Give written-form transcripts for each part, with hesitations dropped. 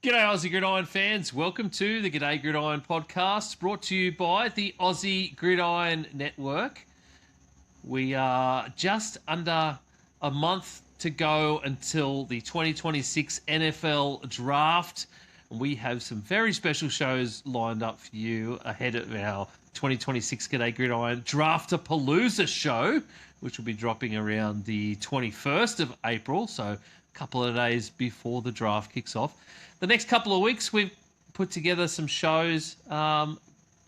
G'day, Aussie Gridiron fans. Welcome to the G'day Gridiron podcast, brought to you by the Aussie Gridiron Network. We are just under a month to go until the 2026 NFL Draft. We have some very special shows lined up for you ahead of our 2026 G'day Gridiron Draft-a-Palooza show, which will be dropping around the 21st of April, so a couple of days before the draft kicks off. The next couple of weeks, we've put together some shows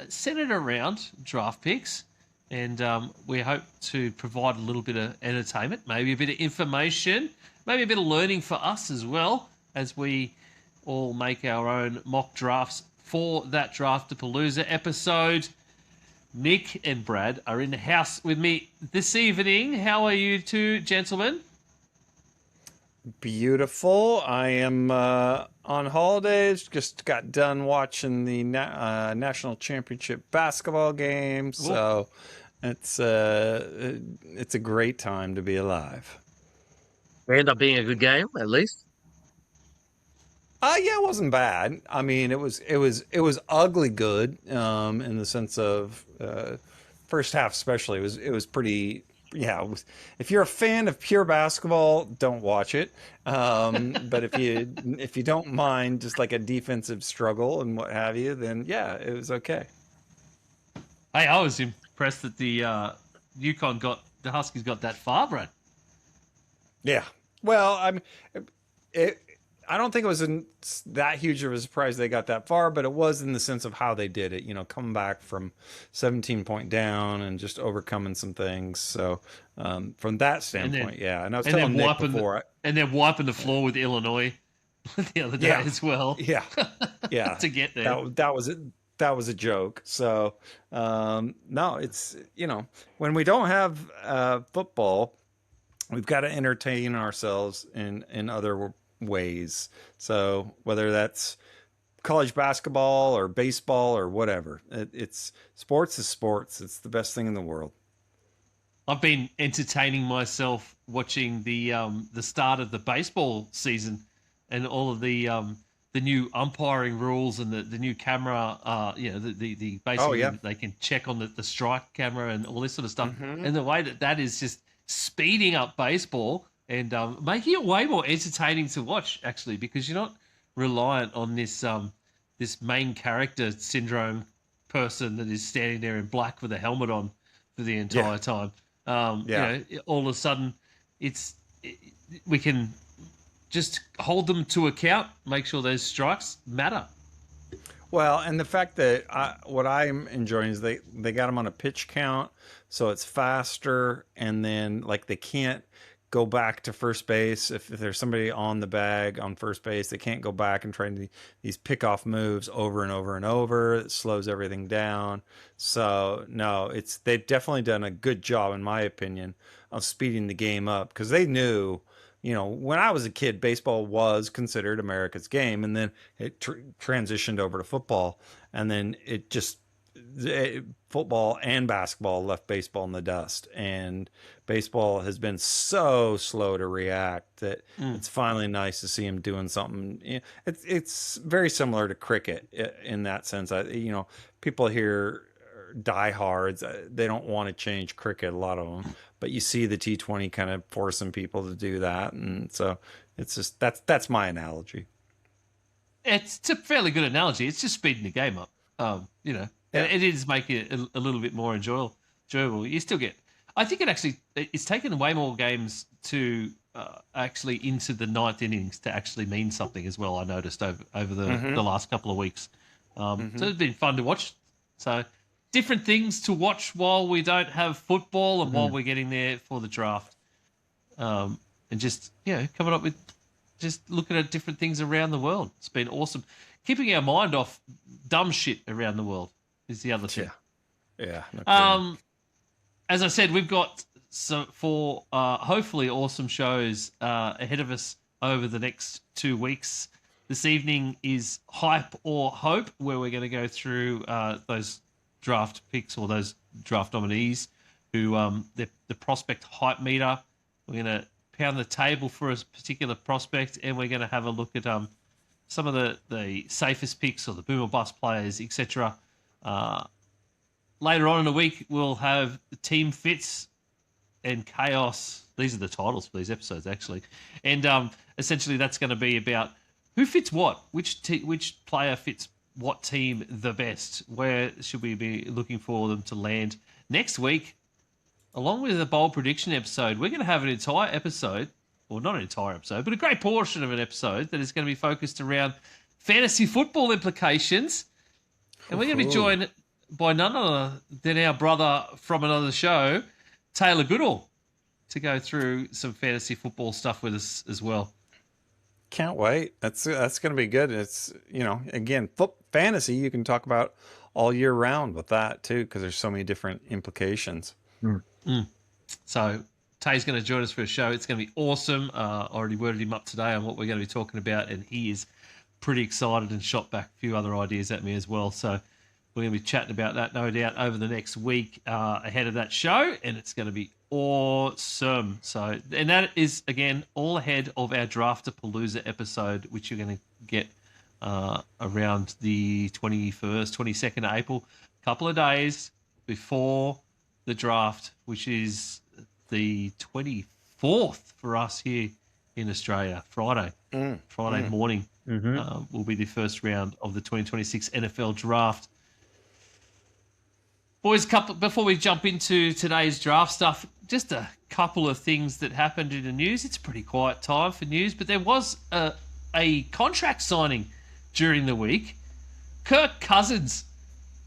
centered around draft picks, and we hope to provide a little bit of entertainment, maybe a bit of information, maybe a bit of learning for us as well, as we all make our own mock drafts for that Draft-a-Palooza episode. Nick and Brad are in the house with me this evening. How are you two gentlemen? Beautiful. I am on holidays. Just got done watching the national championship basketball game, so it's a great time to be alive. It ended up being a good game, at least. Yeah, it wasn't bad. I mean, it was ugly good in the sense of first half especially. It was pretty. Yeah, if you're a fan of pure basketball, don't watch it. But if you don't mind just like a defensive struggle and what have you, then yeah, it was okay. Hey, I was impressed that the Huskies got that far, Brad. Yeah. Well, I don't think it was that huge of a surprise they got that far, but it was in the sense of how they did it, coming back from 17-point down and just overcoming some things. So from that standpoint, yeah. And I was telling Nick before. And then wiping the floor with Illinois the other day as well. Yeah. Yeah. To get there. That was it. That was a joke. So no, it's, when we don't have football, we've got to entertain ourselves in other ways. So whether that's college basketball or baseball or whatever, it's sports is sports. It's the best thing in the world. I've been entertaining myself watching the start of the baseball season and all of the new umpiring rules and the new camera. The basically they can check on the strike camera and all this sort of stuff. Mm-hmm. And the way that is just speeding up baseball. And making it way more entertaining to watch, actually, because you're not reliant on this this main character syndrome person that is standing there in black with a helmet on for the entire time. All of a sudden, we can just hold them to account, make sure those strikes matter. Well, and the fact that what I'm enjoying is they got them on a pitch count, so it's faster, and then they can't go back to first base. If there's somebody on the bag on first base, they can't go back and try these pickoff moves over and over and over. It slows everything down. So no, they've definitely done a good job, in my opinion, of speeding the game up, because they knew, when I was a kid, baseball was considered America's game, and then it transitioned over to football, and then football and basketball left baseball in the dust, and baseball has been so slow to react that it's finally nice to see him doing something. It's very similar to cricket in that sense. People here diehards, they don't want to change cricket, a lot of them, but you see the T20 kind of forcing people to do that, and so it's just that's my analogy. It's a fairly good analogy. It's just speeding the game up. Yeah. It is making it a little bit more enjoyable. You still get, I think it's taken way more games to actually into the ninth innings to actually mean something as well. I noticed over the last couple of weeks. So it's been fun to watch. So different things to watch while we don't have football and while we're getting there for the draft. And just, coming up with, just looking at different things around the world. It's been awesome. Keeping our mind off dumb shit around the world is the other thing. Yeah. As I said, we've got four hopefully awesome shows ahead of us over the next 2 weeks. This evening is Hype or Hope, where we're going to go through those draft picks or those draft nominees who the prospect hype meter. We're going to pound the table for a particular prospect, and we're going to have a look at some of the safest picks or the boom or bust players, etc. Later on in the week, we'll have Team Fits and Chaos. These are the titles for these episodes, actually. And essentially that's going to be about who fits what, which player fits what team the best, where should we be looking for them to land. Next week, along with the bold prediction episode, we're going to have an entire episode, or not an entire episode, but a great portion of an episode that is going to be focused around fantasy football implications. And we're going to be joined by none other than our brother from another show, Taylor Goodall, to go through some fantasy football stuff with us as well. Can't wait. That's going to be good. It's, again, fantasy you can talk about all year round with that too, because there's so many different implications. So Tay's going to join us for a show. It's going to be awesome. Already worded him up today on what we're going to be talking about, and he is pretty excited and shot back a few other ideas at me as well. So we're going to be chatting about that, no doubt, over the next week ahead of that show, and it's going to be awesome. So, and that is, again, all ahead of our Draftapalooza episode, which you're going to get around the 21st, 22nd of April, a couple of days before the draft, which is the 24th for us here in Australia, Friday morning. Will be the first round of the 2026 NFL draft. Boys, before we jump into today's draft stuff, just a couple of things that happened in the news. It's a pretty quiet time for news, but there was a contract signing during the week. Kirk Cousins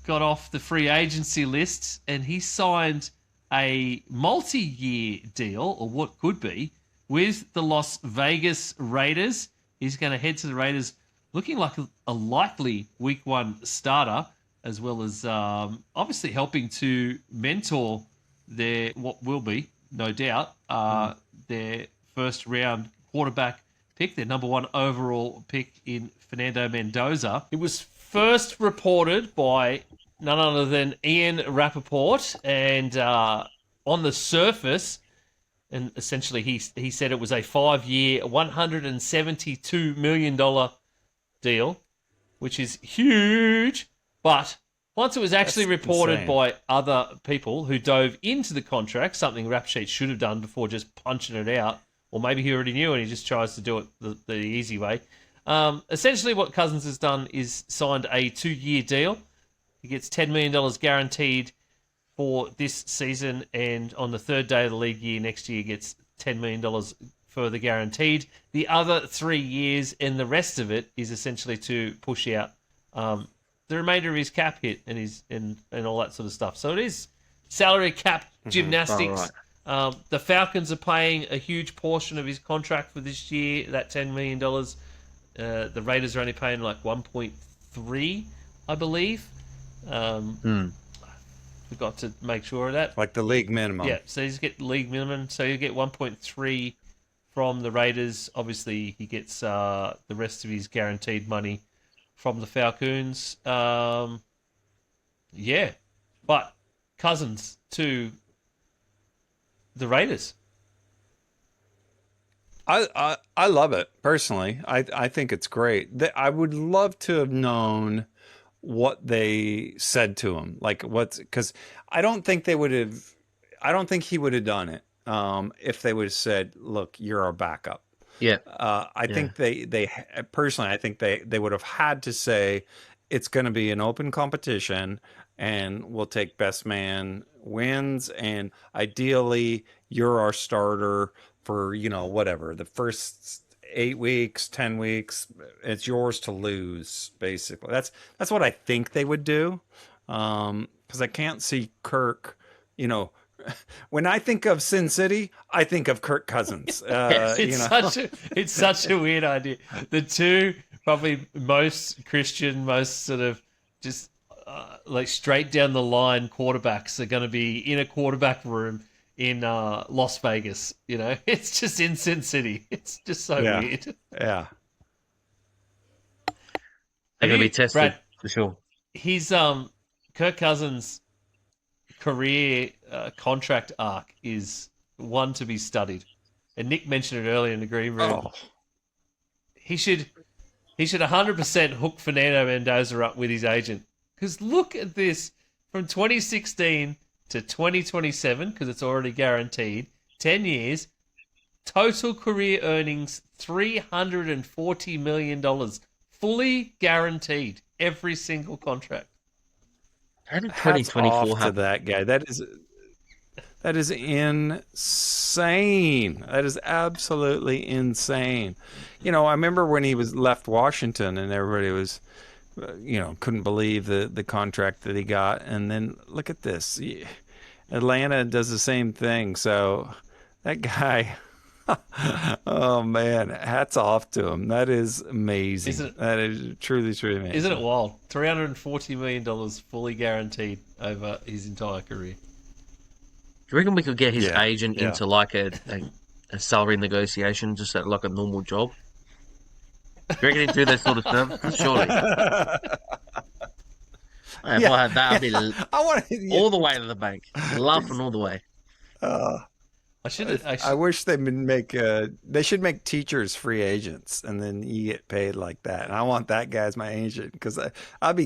got off the free agency list, and he signed a multi-year deal, or what could be, with the Las Vegas Raiders. He's going to head to the Raiders looking like a likely week one starter, as well as obviously helping to mentor what will be, no doubt, their first round quarterback pick, their number one overall pick in Fernando Mendoza. It was first reported by none other than Ian Rappaport, and on the surface, and essentially he said it was a 5-year, $172 million deal, which is huge. But once it was actually reported by other people who dove into the contract, something Rap Sheet should have done before just punching it out, or maybe he already knew and he just tries to do it the easy way. Essentially what Cousins has done is signed a 2-year deal. He gets $10 million guaranteed for this season, and on the third day of the league year next year gets $10 million further guaranteed. The other 3 years and the rest of it is essentially to push out the remainder of his cap hit and and all that sort of stuff. So it is salary cap gymnastics. Right. The Falcons are paying a huge portion of his contract for this year, that $10 million. The Raiders are only paying like 1.3, I believe. Forgot to make sure of that. Like the league minimum. Yeah, so he's get league minimum. So you get 1.3 from the Raiders. Obviously, he gets the rest of his guaranteed money from the Falcons. Yeah, but Cousins to the Raiders. I love it personally. I think it's great. I would love to have known what they said to him, because I don't think they would have. I don't think he would have done it if they would have said, "Look, you're our backup." Yeah. I think they personally, I think they would have had to say it's going to be an open competition and we'll take best man wins, and ideally you're our starter for, whatever, the first 8 weeks, 10 weeks, it's yours to lose, basically. That's what I think they would do. Because I can't see Kirk, when I think of Sin City, I think of Kirk Cousins. It's such a weird idea. The two probably most Christian, most sort of just like straight down the line quarterbacks are going to be in a quarterback room in Las Vegas. It's just in Sin City. It's just so weird. Yeah. They're going to be tested, Brad, for sure. His Kirk Cousins' career contract arc is one to be studied. And Nick mentioned it earlier in the green room. Oh. He should He should 100% hook Fernando Mendoza up with his agent. Because look at this. From 2016 to 2027, because it's already guaranteed, 10 years, total career earnings $340 million. Fully guaranteed. Every single contract. How did Hats 2024 off to happen? that guy. That is insane. That is absolutely insane. I remember when he was left Washington and everybody was, couldn't believe the contract that he got. And then look at this. Atlanta does the same thing. So that guy, oh man, hats off to him. That is amazing. Isn't it, That is truly, truly amazing. isn't it wild? $340 million fully guaranteed over his entire career. Do you reckon we could get his Yeah, agent yeah. into like a salary negotiation, just at like a normal job? Do you reckon he'd do that sort of stuff? Surely. If Yeah, I had that, I'd be I want to. all the way to the bank, laughing all the way. I should. I wish they would make. They should make teachers free agents, and then you get paid like that. And I want that guy as my agent because I'd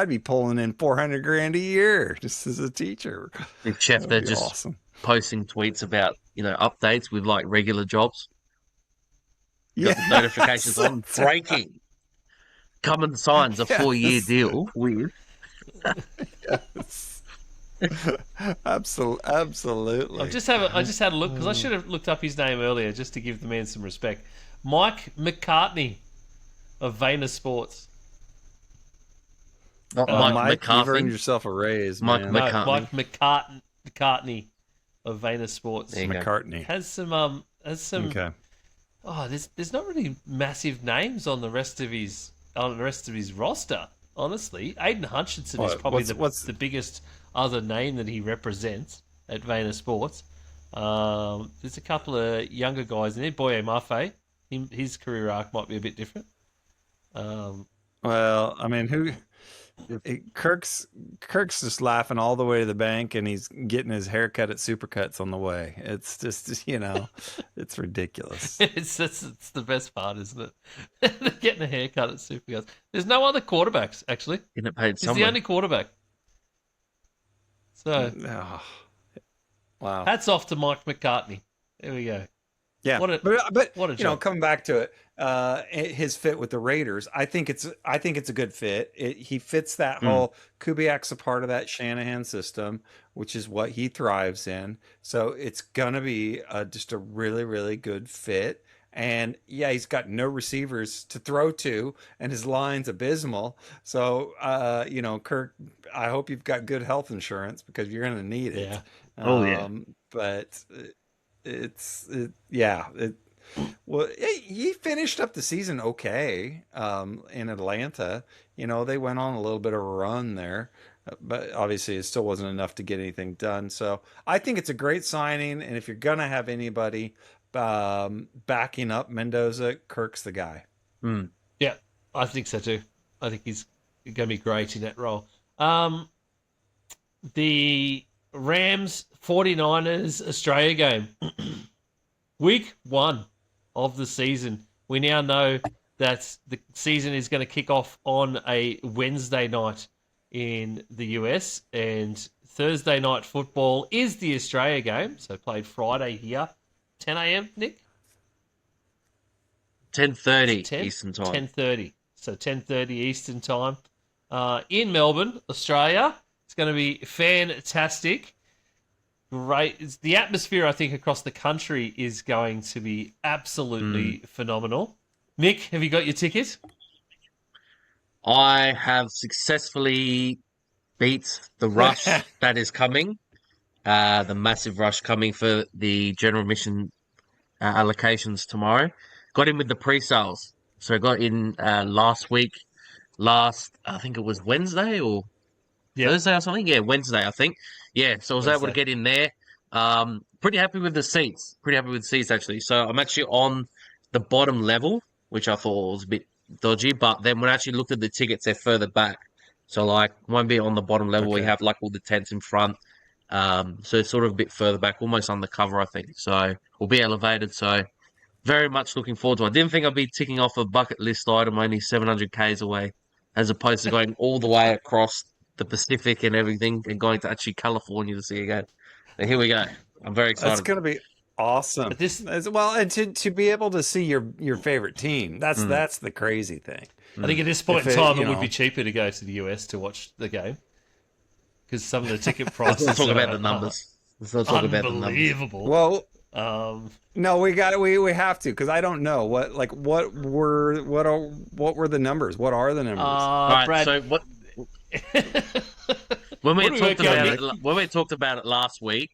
be pulling in 400 grand a year just as a teacher. If Chef, That they're would be just awesome. posting tweets about updates with like regular jobs. Got the Yeah, notifications on breaking. Common signs a 4-year yes, deal with. yes. Absolutely. I just had a look because I should have looked up his name earlier just to give the man some respect. Mike McCartney of Vayner Sports. Not Well, Mike Mike, you've earned McCarthy. yourself a raise, Mike man. No, McCartney. Mike McCartney of Vayner Sports There you go. McCartney. has some. Okay. Oh, there's not really massive names on the rest of his roster. Honestly, Aiden Hutchinson is What- probably what's the biggest other name that he represents at Vayner Sports. There's a couple of younger guys in there. Boye Mafe, his career arc might be a bit different. Um, Well, I mean, Kirk's just laughing all the way to the bank, and he's getting his haircut at Supercuts on the way. It's just, it's ridiculous. it's the best part, isn't it? Getting a haircut at Supercars. There's no other quarterbacks actually. Getting it paid He's the somewhere. only quarterback. So Oh, wow. hats off to Mike McCartney. There we go. Yeah, What a but what a job. coming back to it, his fit with the Raiders, I think it's a good fit. He fits that whole Kubiak's a part of that Shanahan system, which is what he thrives in. So it's gonna be just a really really good fit. And yeah, he's got no receivers to throw to, and his line's abysmal. So Kirk, I hope you've got good health insurance because you're gonna need it. Yeah. Oh, yeah. But yeah. Well, he finished up the season okay in Atlanta. They went on a little bit of a run there, but obviously it still wasn't enough to get anything done. So I think it's a great signing. And if you're going to have anybody backing up Mendoza, Kirk's the guy. Yeah, I think so too. I think he's going to be great in that role. The Rams 49ers Australia game. Week 1 of the season. We now know that the season is going to kick off on a Wednesday night in the US, and Thursday night football is the Australia game, so played Friday here. 10 a.m., Nick? 10:30 10? Eastern time. 10:30. So 10:30 Eastern time in Melbourne, Australia. It's going to be fantastic. Great. The atmosphere, I think, across the country is going to be absolutely phenomenal. Nick, have you got your ticket? I have successfully beat the rush that is coming. The massive rush coming for the general admission allocations tomorrow. Got in with the pre-sales. So I got in last week. I think it was Wednesday or Yeah. Thursday or something. Yeah, Wednesday, I think. Yeah, so I was able to Wednesday. get in there. Pretty happy with the seats. Pretty happy with the seats, actually. So I'm actually on the bottom level, which I thought was a bit dodgy. But then when I actually looked at the tickets, they're further back. So, like, won't be on the bottom level. We Okay. have, like, all the tents in front. So it's sort of a bit further back, almost undercover, I think. So we'll be elevated. So very much looking forward to it. I didn't think I'd be ticking off a bucket list item only 700 k's away, as opposed to going all the way across the Pacific and everything and going to actually California to see a game. And here we go. I'm very That's excited. gonna be awesome. But this, Well, and to be able to see your favorite team, that's the crazy thing. I think at this point in If time, you it would know. be cheaper to go to the US to watch the game because some of the ticket Let's prices not talk are about the numbers. Let's not talk about the numbers. unbelievable. Well, Um, no, we have to because I don't know what were the numbers? What are the numbers? Right, Brad, so what when What do we work out, when we talked about it last week,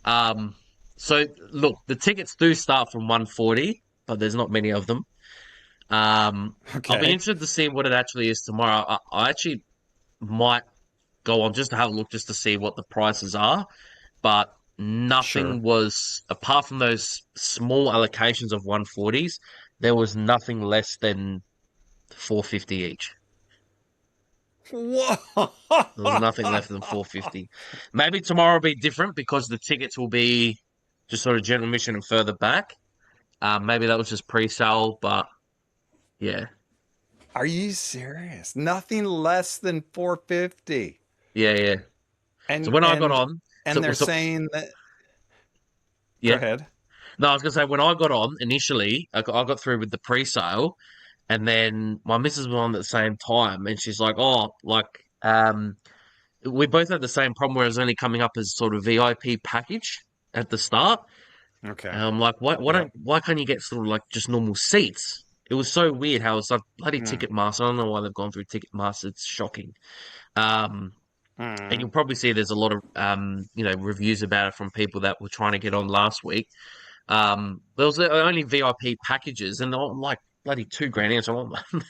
so look, the tickets do start from 140, but there's not many of them. I'll be Okay. interested to see what it actually is tomorrow. I actually might go on just to have a look just to see what the prices are, but nothing Sure. was apart from those small allocations of 140s. There was nothing less than 450 each. Whoa! There was nothing less than 450. Maybe tomorrow will be different because the tickets will be just sort of general admission and further back. Maybe that was just pre-sale, but yeah, Are you serious? Nothing less than 450. yeah. And So when I got on, and they're so saying that. yeah. Go ahead. No, I was gonna say when I got on initially, I got through with the pre-sale, and then my missus was on at the same time, and she's like, "Oh, we both had the same problem where it was only coming up as sort of VIP package at the start." Okay. And I'm like, why can't you get sort of like just normal seats? It was so weird how it's like bloody Mm. Ticketmaster. I don't know why they've gone through Ticketmaster. It's shocking. And Mm. you'll probably see there's a lot of reviews about it from people that were trying to get on last week. There was only VIP packages, and I'm like bloody $2,000 each.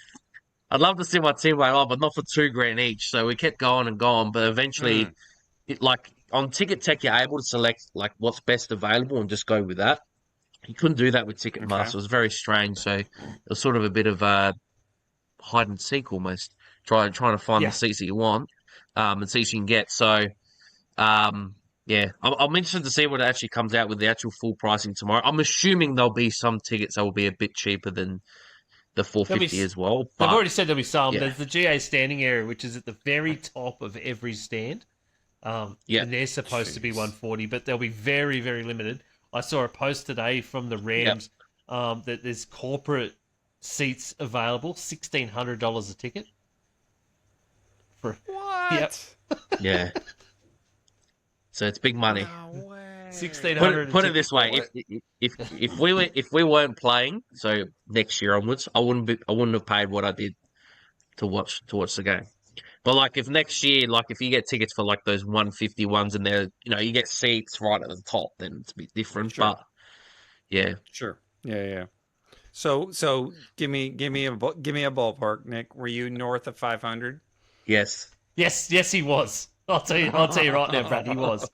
I'd love to see my team like, but not for $2,000 each. So we kept going and going, but eventually, like on Ticket Tech, you're able to select like what's best available and just go with that. You couldn't do that with Ticketmaster. Okay. It was very strange. So it was sort of a bit of a hide and seek almost, trying to find Yeah. the seats that you want, and seats you can get. So, yeah, I'm interested to see what it actually comes out with the actual full pricing tomorrow. I'm assuming there'll be some tickets that will be a bit cheaper than the 450 as well. they've But already said there'll be some. yeah. There's the GA standing area, which is at the very top of every stand. Yeah. And they're supposed to be Jeez. 140, but they'll be very, very limited. I saw a post today from the Rams that there's corporate seats available, $1,600 a ticket. For What? Yep. yeah, so it's big money. No way. 1,600. Put it this way: if we weren't playing, so next year onwards, I wouldn't have paid what I did to watch the game. But like if next year, like if you get tickets for like those 150 ones and they're you get seats right at the top, then it's a bit different. Sure. But yeah, Sure. Yeah. So give me a ballpark, Nick. Were you north of 500? yes, Yes, he was. I'll tell you right now, Brad. He was.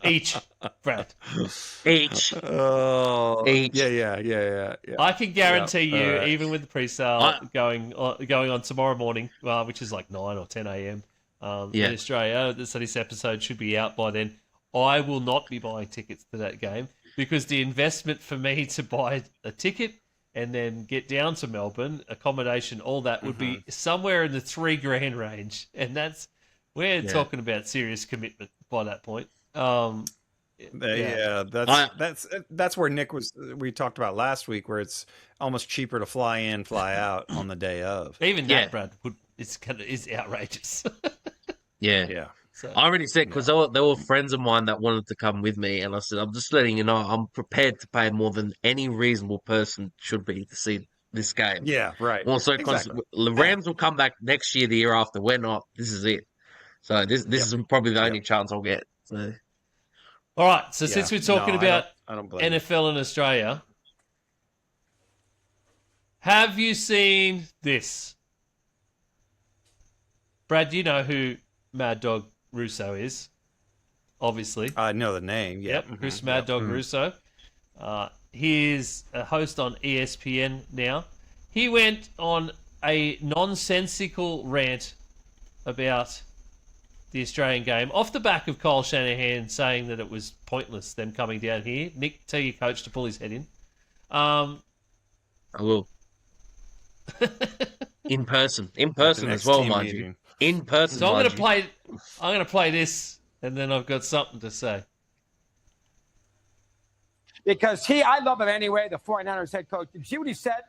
Each, Brad. each. Oh, Each. yeah. I can guarantee Yeah, you, alright. even with the pre-sale going on tomorrow morning, which is like 9 or 10 a.m. Yeah. in Australia, so this episode should be out by then. I will not be buying tickets to that game because the investment for me to buy a ticket and then get down to Melbourne, accommodation, all that would be somewhere in the $3,000 range, and we're talking about serious commitment by that point. Yeah, that's where Nick was. We talked about last week, where it's almost cheaper to fly in, fly out on the day of. Even Yeah. that, Brad, is outrageous. Yeah. Yeah. So, I already said because there were friends of mine that wanted to come with me, and I said, I'm just letting you know, I'm prepared to pay more than any reasonable person should be to see this game. Yeah, right. Also, because Exactly. the Rams will come back next year, the year after. We're not. This is it. So this is probably the only chance I'll get. So all right. So since we're talking about I don't blame you. NFL in Australia, have you seen this? Brad, you know who Mad Dog Russo is, obviously. I know the name. Yeah. Yep, Chris Mad Dog Russo. He is a host on ESPN now. He went on a nonsensical rant about the Australian game off the back of Kyle Shanahan saying that it was pointless them coming down here. Nick, tell your coach to pull his head in. I will. In person as well, mind you. In person. So I'm going to play this, and then I've got something to say. Because I love him anyway, the 49ers head coach. Did you see what he said?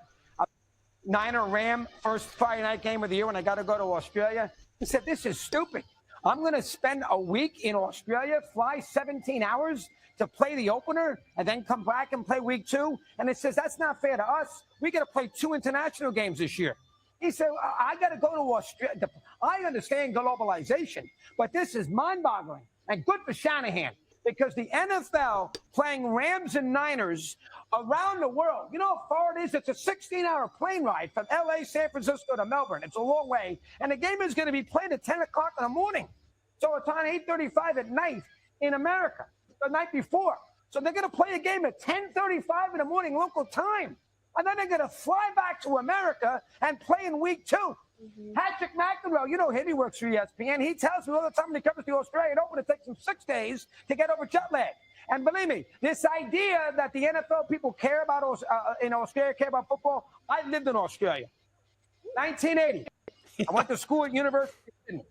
Niner Ram, first Friday night game of the year when I got to go to Australia. He said, this is stupid. I'm going to spend a week in Australia, fly 17 hours to play the opener, and then come back and play week 2. And it says, that's not fair to us. We got to play 2 international games this year. He said, I got to go to Australia. I understand globalization, but this is mind-boggling. And good for Shanahan, because the NFL playing Rams and Niners around the world. You know how far it is? It's a 16-hour plane ride from L.A., San Francisco to Melbourne. It's a long way. And the game is going to be played at 10 o'clock in the morning. So it's on 8:35 at night in America, the night before. So they're going to play a game at 10:35 in the morning local time. And then they're going to fly back to America and play in week 2. Patrick McEnroe, you know him, he works for ESPN. He tells me all the time when he comes to the Australian Open, it takes him 6 days to get over jet lag. And believe me, this idea that the NFL people care about in Australia, care about football, I lived in Australia. 1980. I went to school at University of Sydney.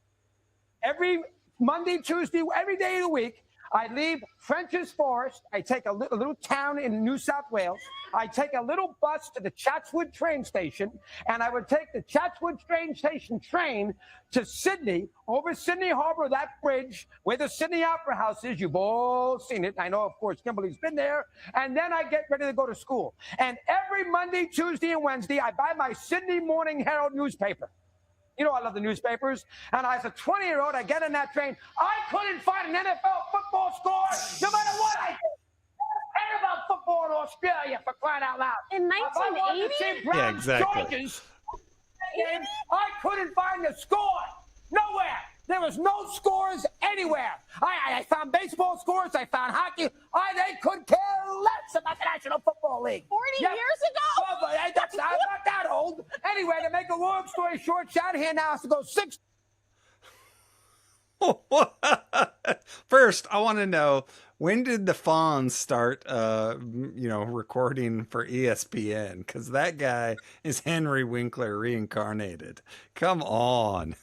Every Monday, Tuesday, every day of the week, I leave French's Forest. I take a little town in New South Wales. I take a little bus to the Chatswood train station, and I would take the Chatswood train station train to Sydney, over Sydney Harbour, that bridge where the Sydney Opera House is. You've all seen it. I know, of course, Kimberly's been there. And then I get ready to go to school. And every Monday, Tuesday, and Wednesday, I buy my Sydney Morning Herald newspaper. You know I love the newspapers. And as a 20-year-old, I get in that train. I couldn't find an NFL football score no matter what I did. I care about football in Australia, for crying out loud. In 1980? Yeah, exactly. Chargers, I couldn't find the score. Nowhere. There was no scores anywhere. I found baseball scores. I found hockey. They could care less about the National Football League. 40 years ago? Well, but, I'm not that old. Anyway, to make a long story short, Shanahan now has to go 6. First, I want to know, when did the Fonz start, recording for ESPN? Because that guy is Henry Winkler reincarnated. Come on.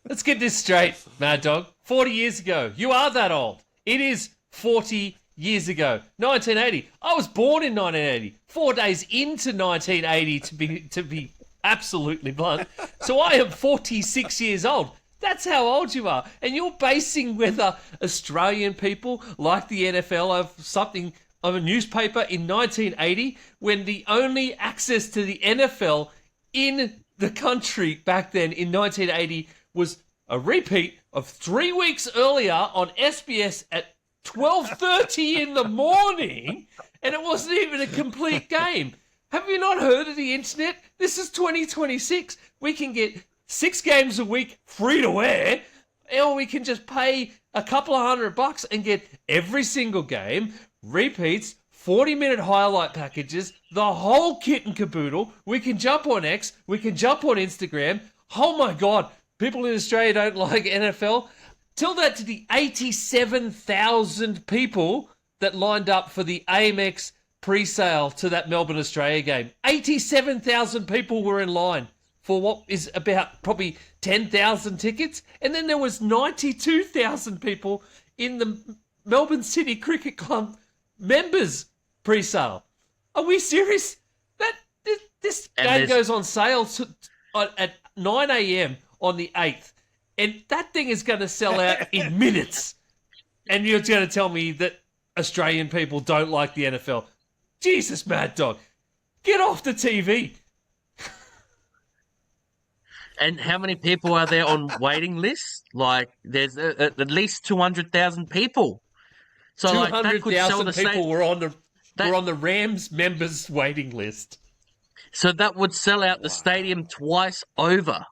Let's get this straight, Mad Dog. 40 years ago. You are that old. It is 40 years ago. 1980. I was born in 1980. 4 days into 1980 to be absolutely blunt. So I am 46 years old. That's how old you are. And you're basing whether Australian people like the NFL of a newspaper in 1980, when the only access to the NFL in the country back then in 1980 was a repeat of 3 weeks earlier on SBS at 12:30 in the morning, and it wasn't even a complete game. Have you not heard of the internet? This is 2026. We can get 6 games a week free to air, or we can just pay a couple of $100 and get every single game, repeats, 40-minute highlight packages, the whole kit and caboodle. We can jump on X, we can jump on Instagram. Oh my God, people in Australia don't like NFL. Tell that to the 87,000 people that lined up for the AMX pre-sale to that Melbourne Australia game. 87,000 people were in line for what is about probably 10,000 tickets. And then there was 92,000 people in the Melbourne City Cricket Club members pre-sale. Are we serious? This game goes on sale at 9 a.m. on the 8th. And that thing is going to sell out in minutes. And you're going to tell me that Australian people don't like the NFL. Jesus, Mad Dog. Get off the TV. And how many people are there on waiting lists? Like, there's at least 200,000 people. So 200,000 people were on the Rams members waiting list. So that would sell out the stadium twice over.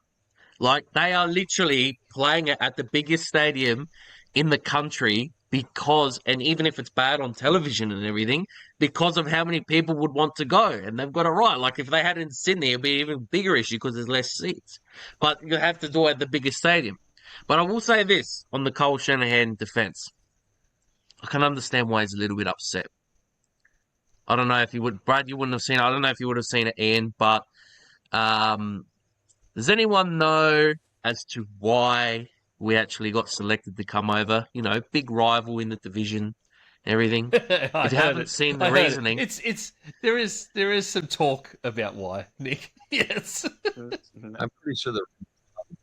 Like, they are literally playing it at the biggest stadium in the country because, and even if it's bad on television and everything, because of how many people would want to go. And they've got it right. Like, if they had it in Sydney, it'd be an even bigger issue because there's less seats. But you have to do it at the biggest stadium. But I will say this on the Cole Shanahan defense. I can understand why he's a little bit upset. I don't know if you would, Brad, you wouldn't have seen it. I don't know if you would have seen it, Ian, but does anyone know as to why we actually got selected to come over? You know, big rival in the division, everything. If you haven't seen the reasoning, it's there is some talk about why, Nick. Yes. I'm pretty sure they're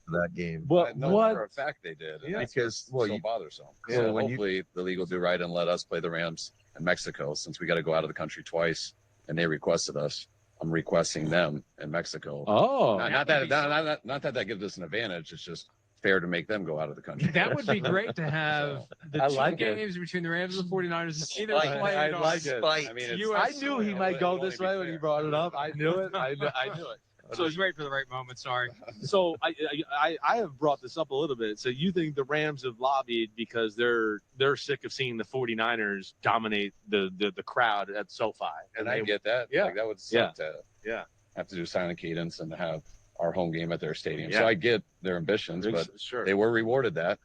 for that game. What? For a fact they did. Yeah. Because so bothersome. Yeah, So when hopefully the league will do right and let us play the Rams in Mexico, since we got to go out of the country twice, and they requested us. I'm requesting them in Mexico. Oh, Not that gives us an advantage. It's just fair to make them go out of the country. That would be great to have the I two like it. games between the Rams and the 49ers. Either Spite. play I it like it. I mean, it's, I knew he might go this way when he brought it up. I knew it. I knew it. So it's right for the right moment. Sorry. So I have brought this up a little bit. So you think the Rams have lobbied because they're sick of seeing the 49ers dominate the crowd at SoFi, and I get that. Yeah. Like, that would suck to Yeah. have to do silent cadence and to have our home game at their stadium. Yeah. So I get their ambitions, but sure. they were rewarded that.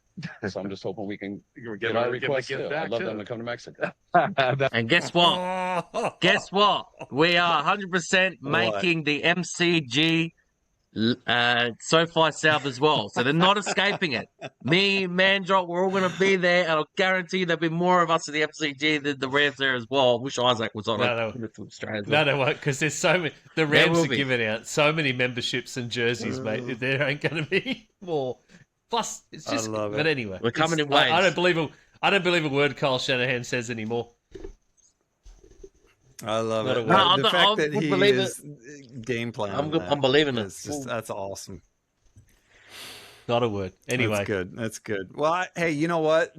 So I'm just hoping we can get our request too. I'd love them to come to Mexico. and guess what? Guess what? We are 100% making the MCG SoFi South as well. So they're not escaping it. Me, Mandrop, we're all going to be there, and I'll guarantee there'll be more of us at the MCG than the Rams there as well. I wish Isaac was on it. No, they won't, because there's so many. The Rams will are be. giving out so many memberships and jerseys, mate. There ain't going to be more. Plus, it's just. I love it. But anyway, We're coming in I waves. don't believe a word Kyle Shanahan says anymore. I love Not it. a word. No, The I fact that would he believe is game plan. I'm believing it. That's awesome. Not a word. Anyway, That's good. That's good. Well, hey, you know what?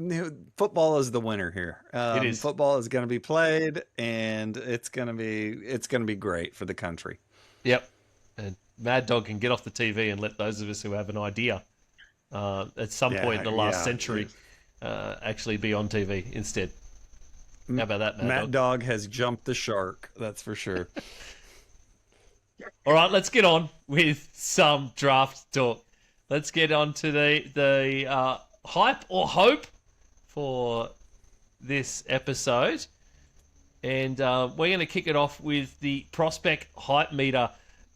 Football is the winner here. It is. Football is going to be played, and it's going to be great for the country. Yep. And Mad Dog can get off the TV and let those of us who have an idea at some point in the last century actually be on TV instead. How about that, Matt Dog has jumped the shark. That's for sure. All right, let's get on with some draft talk. Let's get on to the hype or hope for this episode. And we're going to kick it off with the prospect hype meter.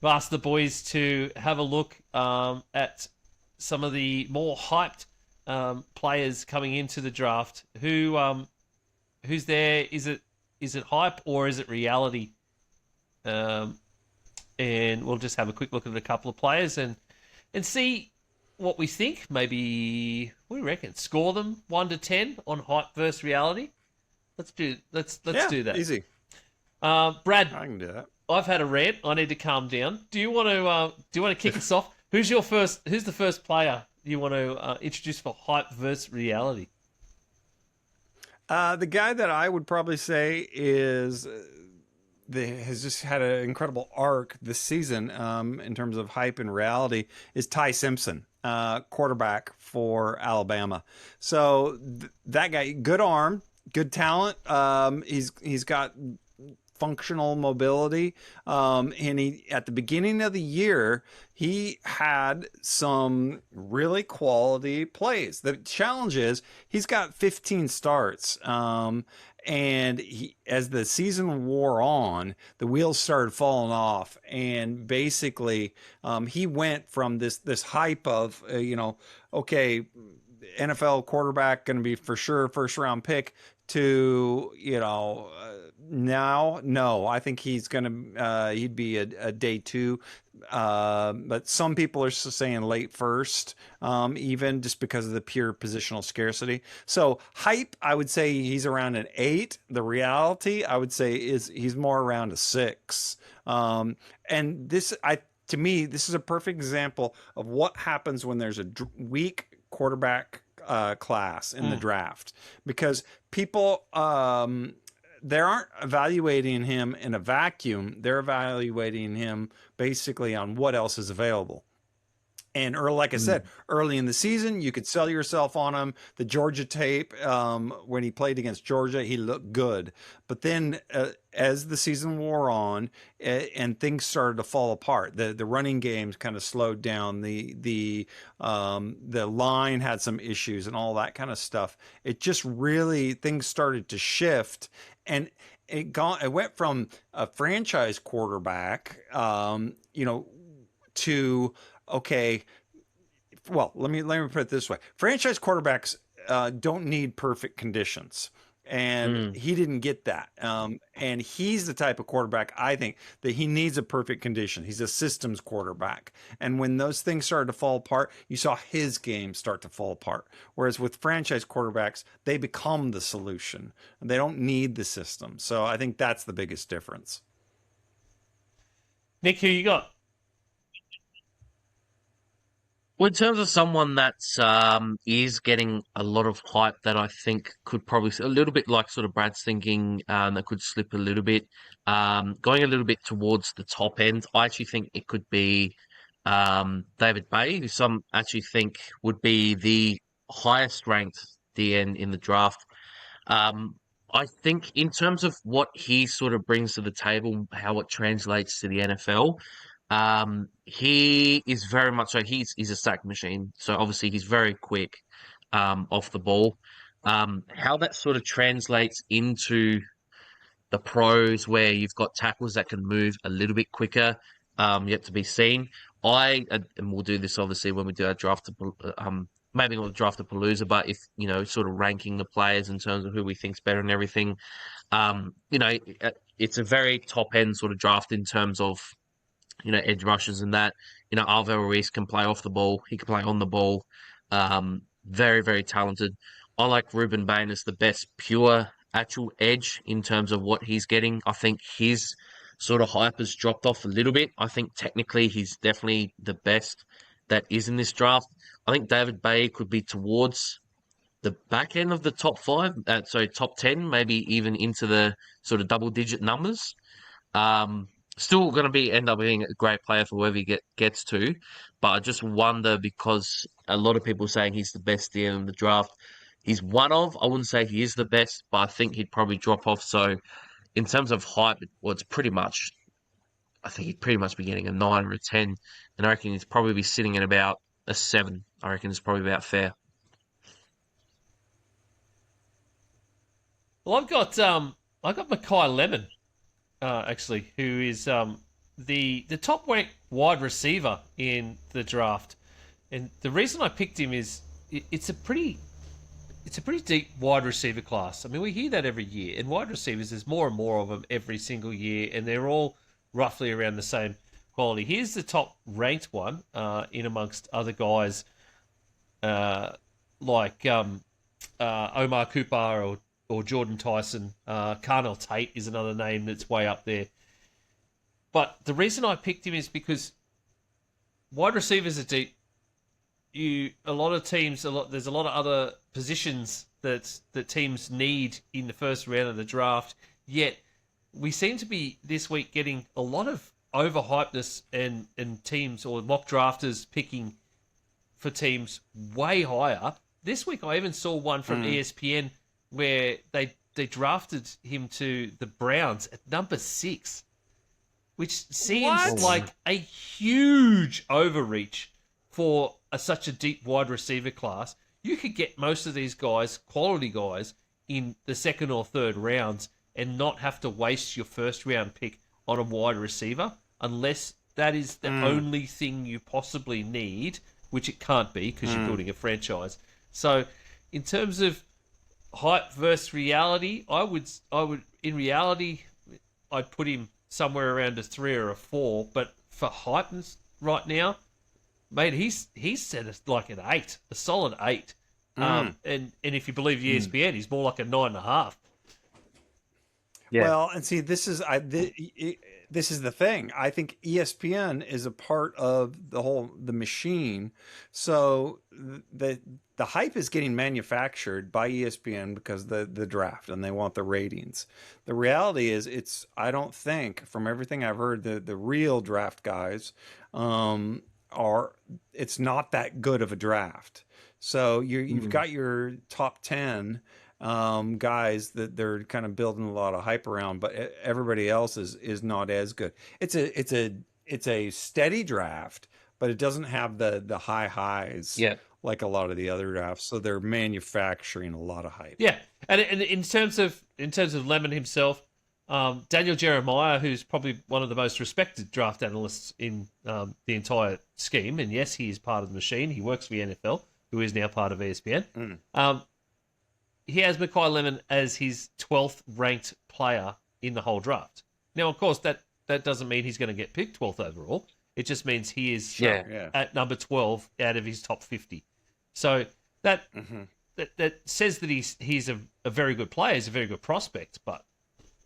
I've asked the boys to have a look at some of the more hyped players coming into the draft. Who's there? Is it hype or is it reality? And we'll just have a quick look at a couple of players and see what we think. Maybe, what do you reckon? Score them 1 to 10 on hype versus reality. Let's do that. Easy. Brad, I can do that. I've had a rant. I need to calm down. Do you want to kick us off? Who's the first player you want to introduce for hype versus reality? The guy that I would probably say is has just had an incredible arc this season in terms of hype and reality is Ty Simpson, quarterback for Alabama. So that guy, good arm, good talent. He's got functional mobility. And he, at the beginning of the year, he had some really quality plays. The challenge is he's got 15 starts. And as the season wore on, the wheels started falling off, and basically, he went from this hype of okay, NFL quarterback going to be for sure first round pick to now no, I think he's going to he'd be a day two. But some people are saying late first, even just because of the pure positional scarcity. So hype, I would say he's around an 8. The reality, I would say, is he's more around a 6. And to me, this is a perfect example of what happens when there's a weak quarterback class in the draft, because people they aren't evaluating him in a vacuum. They're evaluating him basically on what else is available. And early, like I said, early in the season, you could sell yourself on him. The Georgia tape, when he played against Georgia, he looked good. But then as the season wore on and things started to fall apart, the running games kind of slowed down. The line had some issues and all that kind of stuff. It just really, things started to shift. And it went from a franchise quarterback, to, okay, well, let me put it this way. Franchise quarterbacks don't need perfect conditions. And he didn't get that. And he's the type of quarterback, I think, that he needs a perfect condition. He's a systems quarterback. And when those things started to fall apart, you saw his game start to fall apart. Whereas with franchise quarterbacks, they become the solution. They don't need the system. So I think that's the biggest difference. Nick, who you got? Well, in terms of someone that's is getting a lot of hype that I think could probably a little bit like sort of Brad's thinking that could slip a little bit, going a little bit towards the top end. I actually think it could be David Bay, who some actually think would be the highest ranked DN in the draft. I think in terms of what he sort of brings to the table, how it translates to the NFL. He is very much so. He's a sack machine. So obviously he's very quick off the ball. How that sort of translates into the pros, where you've got tackles that can move a little bit quicker, yet to be seen. And we'll do this obviously when we do our draft, maybe not the draft of Palooza, but if sort of ranking the players in terms of who we think's better and everything. It's a very top end sort of draft in terms of edge rushers and that. Alvaro Ruiz can play off the ball. He can play on the ball. Very, very talented. I like Ruben Bain as the best pure actual edge in terms of what he's getting. I think his sort of hype has dropped off a little bit. I think technically he's definitely the best that is in this draft. I think David Bay could be towards the back end of the top 5, top 10, maybe even into the sort of double-digit numbers. Still going to end up being a great player for wherever he gets to, but I just wonder, because a lot of people saying he's the best DN in the draft. He's one of, I wouldn't say he is the best, but I think he'd probably drop off. So in terms of hype, well, I think he'd pretty much be getting a 9 or a 10, and I reckon he'd probably be sitting at about a 7. I reckon it's probably about fair. Well, I've got Makai Lemon, actually, who is the top ranked wide receiver in the draft, and the reason I picked him is it's a pretty deep wide receiver class. I mean, we hear that every year, and wide receivers, there's more and more of them every single year, and they're all roughly around the same quality. Here's the top ranked one, in amongst other guys like Omar Cooper or Jordan Tyson. Carnell Tate is another name that's way up there. But the reason I picked him is because wide receivers are deep. There's a lot of other positions that teams need in the first round of the draft. Yet we seem to be this week getting a lot of overhypeness and teams or mock drafters picking for teams way higher. This week I even saw one from ESPN where they drafted him to the Browns at number 6, which seems like a huge overreach for such a deep wide receiver class. You could get most of these guys, quality guys, in the second or third rounds and not have to waste your first round pick on a wide receiver, unless that is the only thing you possibly need, which it can't be because you're building a franchise. So in terms of hype versus reality, I would in reality I'd put him somewhere around a 3 or a 4, but for hype right now, mate, he's set us like an 8, a solid 8. And if you believe ESPN, he's more like a 9.5. Yeah. Well, and see, this is the thing. I think ESPN is a part of the machine. So the hype is getting manufactured by ESPN because the draft, and they want the ratings. The reality is, I don't think, from everything I've heard, the real draft guys are, it's not that good of a draft. So you've got your top 10 guys that they're kind of building a lot of hype around, but everybody else is not as good. It's a steady draft, but it doesn't have the high highs Yeah. like a lot of the other drafts. So they're manufacturing a lot of hype. Yeah, and in terms of Lemon himself, Daniel Jeremiah, who's probably one of the most respected draft analysts in the entire scheme, and yes, he is part of the machine. He works for the NFL, who is now part of ESPN. He has Mackay Lemon as his 12th ranked player in the whole draft. Now, of course, that doesn't mean he's going to get picked 12th overall. It just means he is Yeah. at number 12 out of his top 50. So that says that he's a very good player, he's a very good prospect, but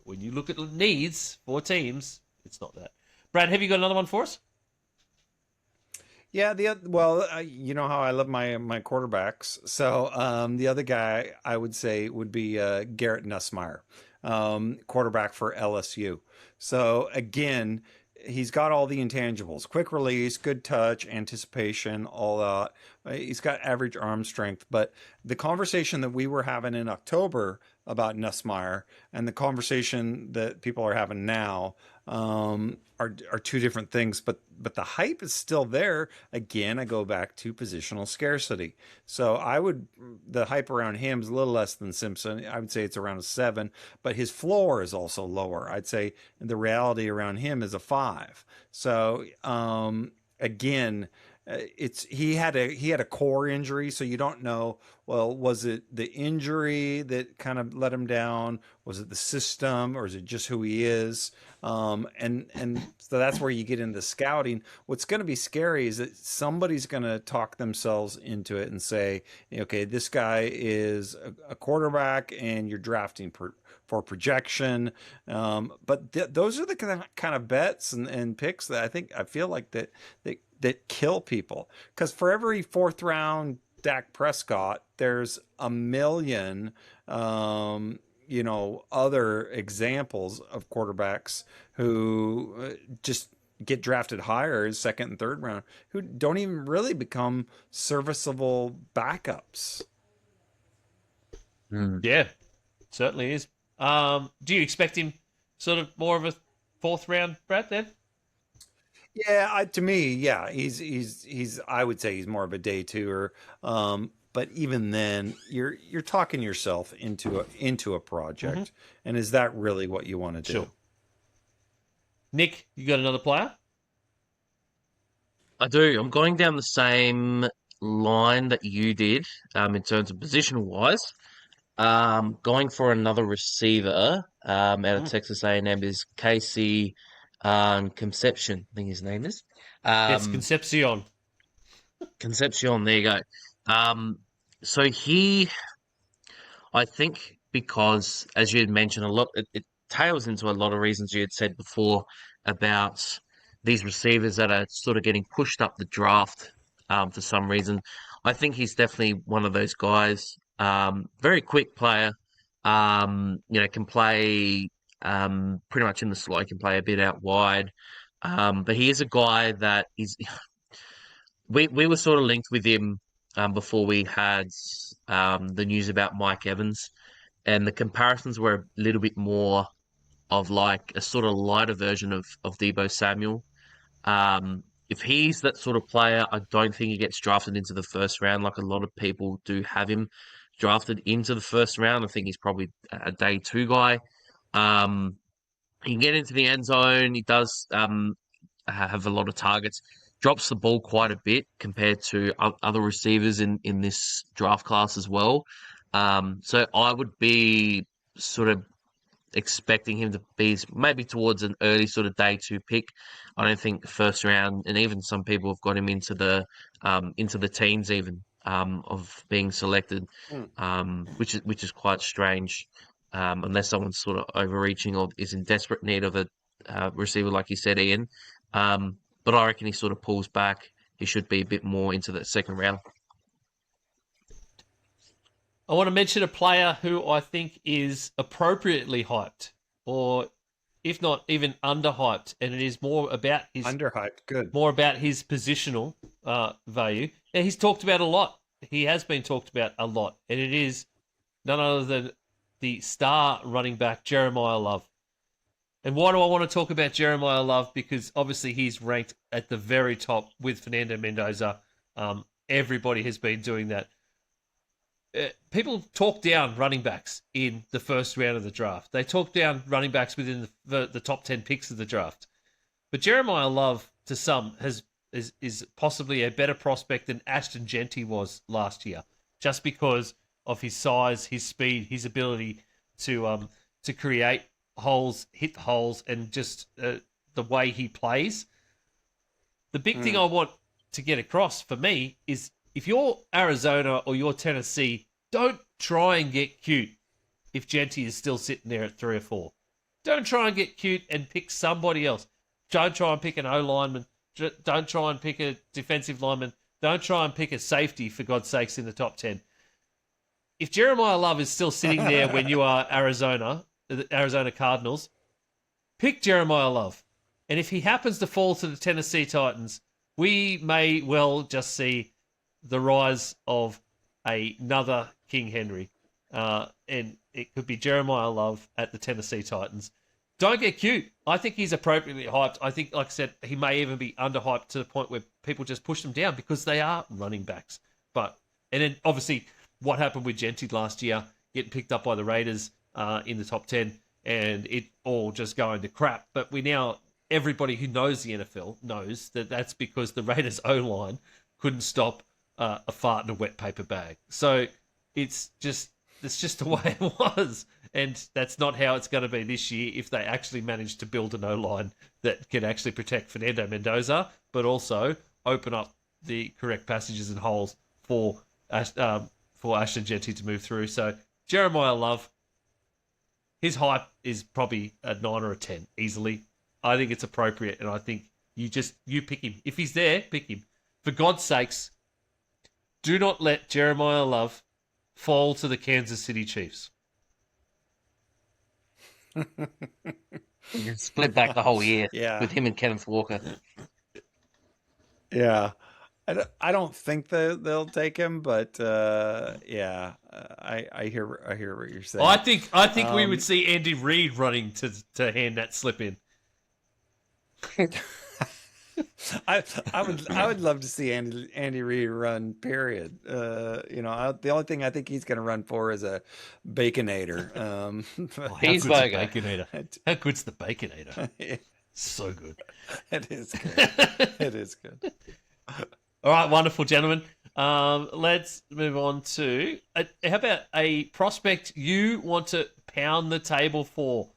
when you look at the needs for teams, it's not that. Brad, have you got another one for us? Yeah, you know how I love my quarterbacks. So the other guy I would say would be Garrett Nussmeier, quarterback for LSU. So again, he's got all the intangibles: quick release, good touch, anticipation, all that. He's got average arm strength. But the conversation that we were having in October about Nussmeier and the conversation that people are having now are two different things. But the hype is still there. Again, I go back to positional scarcity. So the hype around him is a little less than Simpson. I would say it's around a 7, but his floor is also lower. I'd say the reality around him is a 5. So again, he had a core injury, so you don't know, well, was it the injury that kind of let him down? Was it the system, or is it just who he is? And so that's where you get into scouting. What's going to be scary is that somebody's going to talk themselves into it and say, okay, this guy is a quarterback and you're drafting for projection. But those are the kind of bets and picks that I feel like that kill people. Because for every 4th round Dak Prescott, there's a million other examples of quarterbacks who just get drafted higher as 2nd and 3rd round, who don't even really become serviceable backups. Yeah, certainly is. Do you expect him sort of more of a 4th round, Brad, then? Yeah, to me, yeah, he's I would say he's more of a day 2-er. But even then, you're talking yourself into a project, and is that really what you want to do? Sure. Nick, you got another player? I do. I'm going down the same line that you did, in terms of positional wise. Going for another receiver, out of Texas A&M is Casey Concepcion, I think his name is. Yes, Concepcion. Concepcion, there you go. So I think because, as you had mentioned, it tails into a lot of reasons you had said before about these receivers that are sort of getting pushed up the draft, for some reason. I think he's definitely one of those guys. Very quick player. Can play pretty much in the slot. He can play a bit out wide. But he is a guy that is. We were sort of linked with him before we had the news about Mike Evans, and the comparisons were a little bit more of like a sort of lighter version of Deebo Samuel. If he's that sort of player, I don't think he gets drafted into the 1st round like a lot of people do have him drafted into the 1st round. I think he's probably a day 2 guy. He can get into the end zone. He does have a lot of targets. Drops the ball quite a bit compared to other receivers in this draft class as well. So I would be sort of expecting him to be maybe towards an early sort of day 2 pick. I don't think 1st round, and even some people have got him into the teens even of being selected, which is quite strange, unless someone's sort of overreaching or is in desperate need of a receiver like you said, Ian. But I reckon he sort of pulls back. He should be a bit more into the 2nd round. I want to mention a player who I think is appropriately hyped, or if not even underhyped, and it is more about his Underhyped. Good. more about his positional value. And he's talked about a lot. He has been talked about a lot, and it is none other than the star running back Jeremiah Love. And why do I want to talk about Jeremiah Love? Because obviously he's ranked at the very top with Fernando Mendoza. Everybody has been doing that. People talk down running backs in the first round of the draft. They talk down running backs within the top 10 picks of the draft. But Jeremiah Love, to some, is possibly a better prospect than Ashton Genty was last year, just because of his size, his speed, his ability to create holes, hit holes, and just the way he plays. The big thing I want to get across for me is if you're Arizona or you're Tennessee, don't try and get cute if Genty is still sitting there at 3 or 4. Don't try and get cute and pick somebody else. Don't try and pick an O-lineman. Don't try and pick a defensive lineman. Don't try and pick a safety, for God's sakes, in the top 10. If Jeremiah Love is still sitting there when you are Arizona, the Arizona Cardinals, pick Jeremiah Love. And if he happens to fall to the Tennessee Titans, we may well just see the rise of another King Henry. And it could be Jeremiah Love at the Tennessee Titans. Don't get cute. I think he's appropriately hyped. I think, like I said, he may even be underhyped to the point where people just push them down because they are running backs. And then obviously what happened with Genty last year, getting picked up by the Raiders in the top 10, and it all just going to crap. But everybody who knows the NFL knows that that's because the Raiders O-line couldn't stop a fart in a wet paper bag. So it's just the way it was. And that's not how it's going to be this year if they actually manage to build an O-line that can actually protect Fernando Mendoza, but also open up the correct passages and holes for Ashton Genty to move through. So Jeremiah Love, his hype is probably a 9 or a 10 easily. I think it's appropriate, and I think you pick him. If he's there, pick him. For God's sakes, do not let Jeremiah Love fall to the Kansas City Chiefs. You can split back the whole year Yeah. with him and Kenneth Walker. Yeah. I don't think they'll take him, but yeah, I hear what you're saying. I think we would see Andy Reid running to hand that slip in. I would love to see Andy Reid run. Period. The only thing I think he's going to run for is a Baconator. He's burger. Baconator. How good's the Baconator? So good. It is good. It is good. All right, wonderful, gentlemen. Let's move on to how about a prospect you want to pound the table for?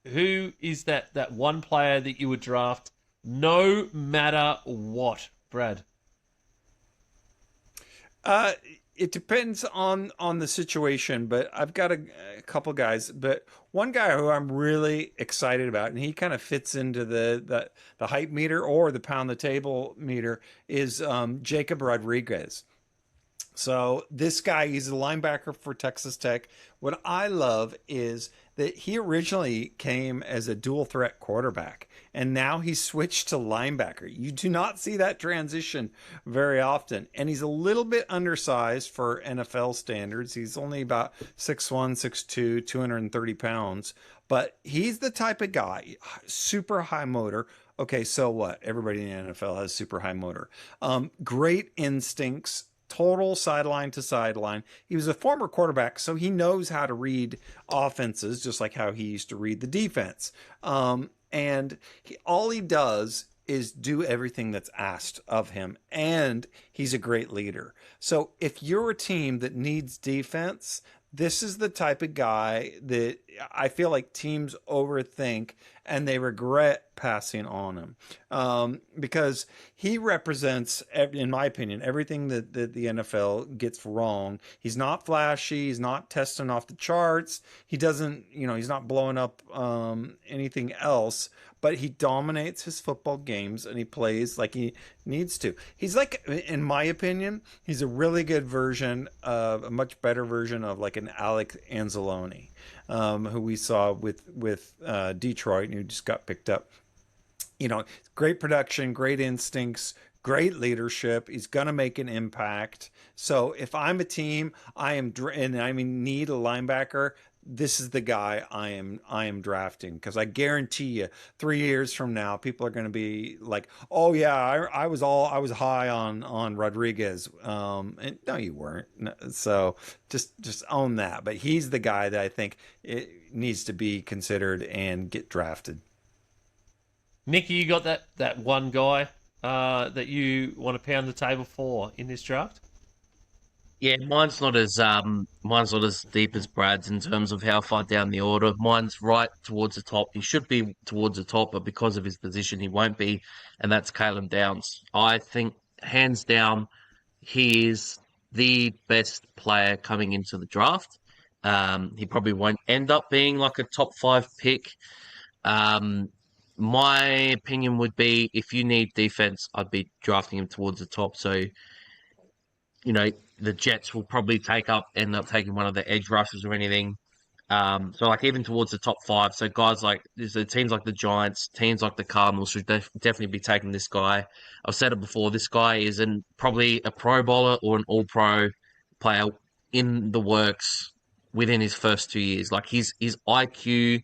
Who is that one player that you would draft no matter what, Brad? It depends on the situation, but I've got a couple guys. But one guy who I'm really excited about, and he kind of fits into the hype meter or the pound the table meter, is Jacob Rodriguez. So this guy, he's a linebacker for Texas Tech. What I love is that he originally came as a dual threat quarterback, and now he's switched to linebacker. You do not see that transition very often. And he's a little bit undersized for NFL standards. He's only about 6'1", 6'2", 230 pounds. But he's the type of guy, super high motor. Okay, so what? Everybody in the NFL has super high motor. Great instincts. Total sideline to sideline. He was a former quarterback, so he knows how to read offenses, just like how he used to read the defense. And all he does is do everything that's asked of him, and he's a great leader. So if you're a team that needs defense, this is the type of guy that I feel like teams overthink and they regret passing on him, because he represents, in my opinion, everything that the NFL gets wrong. He's not flashy. He's not testing off the charts. He doesn't, he's not blowing up anything else, but he dominates his football games and he plays like he needs to. He's like, in my opinion, he's a really good version of a much better version of like an Alec Anzalone. who we saw with Detroit, and who just got picked up. Great production, great instincts, great leadership. He's going to make an impact. So if I'm a team, and I need a linebacker, this is the guy I am drafting, because I guarantee you 3 years from now people are going to be like, oh yeah, I was high on Rodriguez, and no, you weren't. So just own that. But he's the guy that I think it needs to be considered and get drafted. Nicky, you got that one guy that you want to pound the table for in this draft? Yeah, mine's not as deep as Brad's in terms of how far down the order. Mine's right towards the top. He should be towards the top, but because of his position, he won't be, and that's Caleb Downs. I think, hands down, he is the best player coming into the draft. He probably won't end up being like a top 5 pick. My opinion would be, if you need defense, I'd be drafting him towards the top. So, the Jets will probably end up taking one of the edge rushers or anything. So like even towards the top 5. So guys like teams like the Giants, teams like the Cardinals should definitely be taking this guy. I've said it before. This guy is probably a Pro Bowler or an All Pro player in the works within his first 2 years. Like his IQ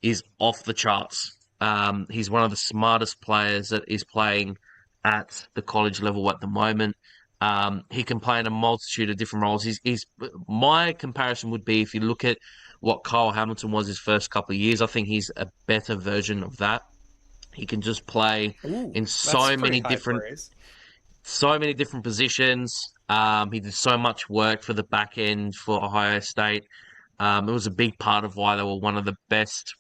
is off the charts. He's one of the smartest players that is playing at the college level at the moment. He can play in a multitude of different roles. My comparison would be, if you look at what Kyle Hamilton was his first couple of years, I think he's a better version of that. He can just play in so many different positions. He did so much work for the back end for Ohio State. It was a big part of why they were one of the best